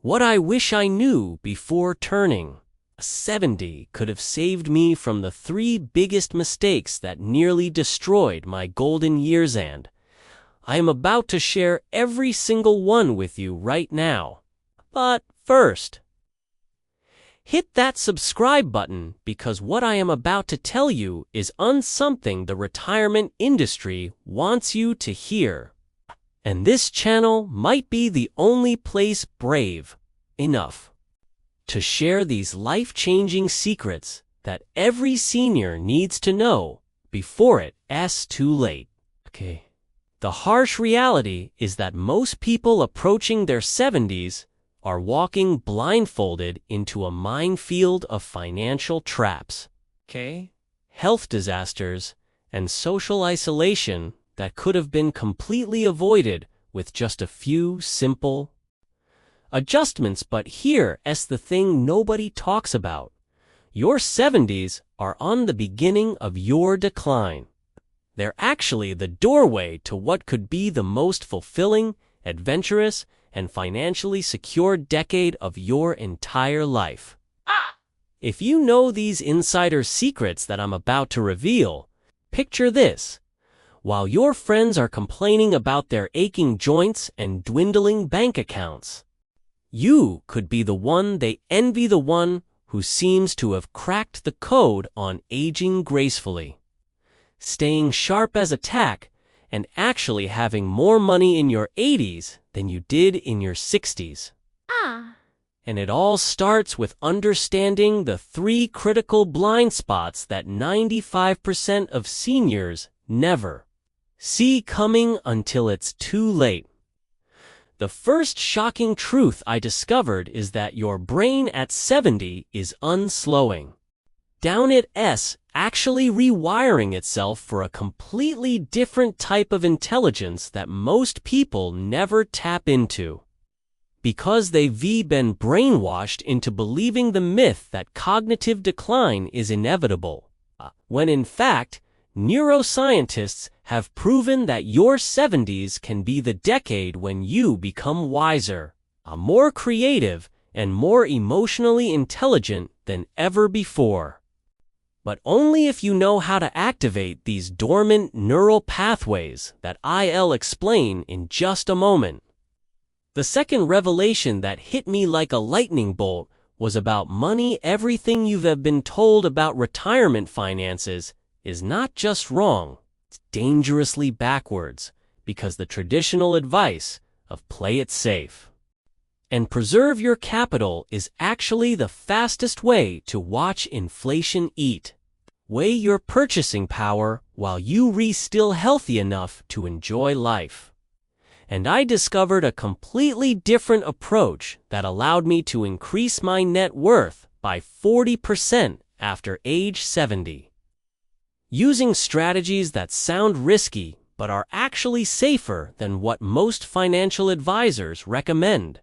What I wish I knew before turning 70 could have saved me from the 3 biggest mistakes that nearly destroyed my golden years, and I am about to share every single one with you right now. But first, hit that subscribe button, because what I am about to tell you is something the retirement industry wants you to hear. And this channel might be the only place brave enough to share these life-changing secrets that every senior needs to know before it's too late. Okay. The harsh reality is that most people approaching their 70s are walking blindfolded into a minefield of financial traps, health disasters, and social isolation that could have been completely avoided with just a few simple adjustments. But here's the thing nobody talks about. Your 70s are on the beginning of your decline. They're actually the doorway to what could be the most fulfilling, adventurous, and financially secure decade of your entire life. If you know these insider secrets that I'm about to reveal, picture this. While your friends are complaining about their aching joints and dwindling bank accounts, you could be the one they envy, the one who seems to have cracked the code on aging gracefully, staying sharp as a tack, and actually having more money in your 80s than you did in your 60s. And it all starts with understanding the 3 critical blind spots that 95% of seniors never see coming until it's too late. The first shocking truth I discovered is that your brain at 70 is unslowing down. It's actually rewiring itself for a completely different type of intelligence that most people never tap into, because they've been brainwashed into believing the myth that cognitive decline is inevitable, when in fact, neuroscientists have proven that your 70s can be the decade when you become wiser, more creative, and more emotionally intelligent than ever before. But only if you know how to activate these dormant neural pathways that I'll explain in just a moment. The second revelation that hit me like a lightning bolt was about money. Everything you've been told about retirement finances is not just wrong, it's dangerously backwards, because the traditional advice of play it safe and preserve your capital is actually the fastest way to watch inflation eat away your purchasing power while you're still healthy enough to enjoy life. And I discovered a completely different approach that allowed me to increase my net worth by 40% after age 70. Using strategies that sound risky but are actually safer than what most financial advisors recommend.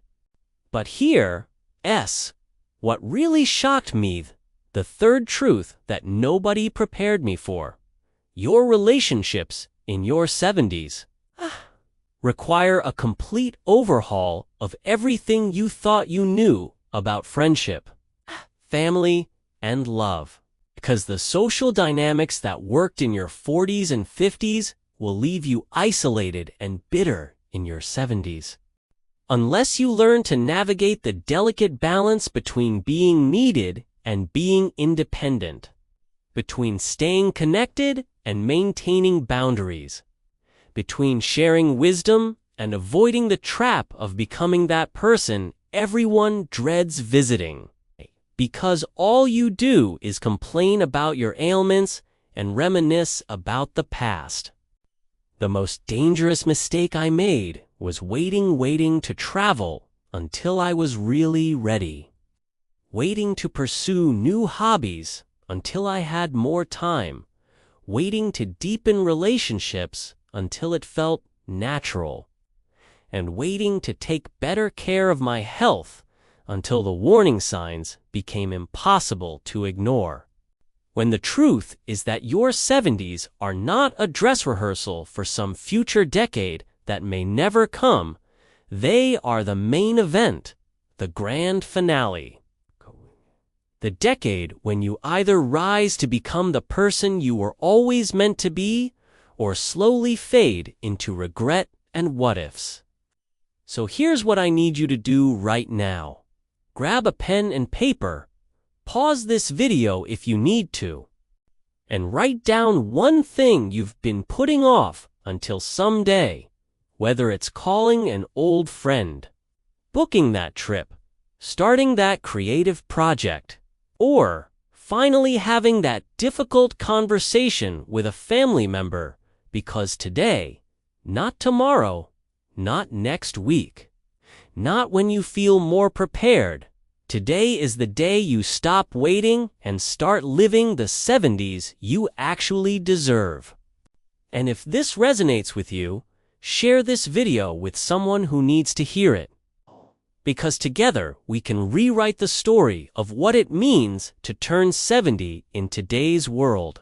But here's what really shocked me, the third truth that nobody prepared me for. Your relationships in your 70s require a complete overhaul of everything you thought you knew about friendship, family, and love. Because the social dynamics that worked in your 40s and 50s will leave you isolated and bitter in your 70s. Unless you learn to navigate the delicate balance between being needed and being independent, between staying connected and maintaining boundaries, between sharing wisdom and avoiding the trap of becoming that person everyone dreads visiting, because all you do is complain about your ailments and reminisce about the past. The most dangerous mistake I made was waiting to travel until I was really ready. Waiting to pursue new hobbies until I had more time. Waiting to deepen relationships until it felt natural. And waiting to take better care of my health until the warning signs became impossible to ignore. When the truth is that your 70s are not a dress rehearsal for some future decade that may never come, they are the main event, the grand finale. The decade when you either rise to become the person you were always meant to be, or slowly fade into regret and what-ifs. So here's what I need you to do right now. Grab a pen and paper, pause this video if you need to, and write down one thing you've been putting off until someday, whether it's calling an old friend, booking that trip, starting that creative project, or finally having that difficult conversation with a family member, because today, not tomorrow, not next week, not when you feel more prepared, today is the day you stop waiting and start living the 70s you actually deserve. And if this resonates with you, share this video with someone who needs to hear it. Because together we can rewrite the story of what it means to turn 70 in today's world.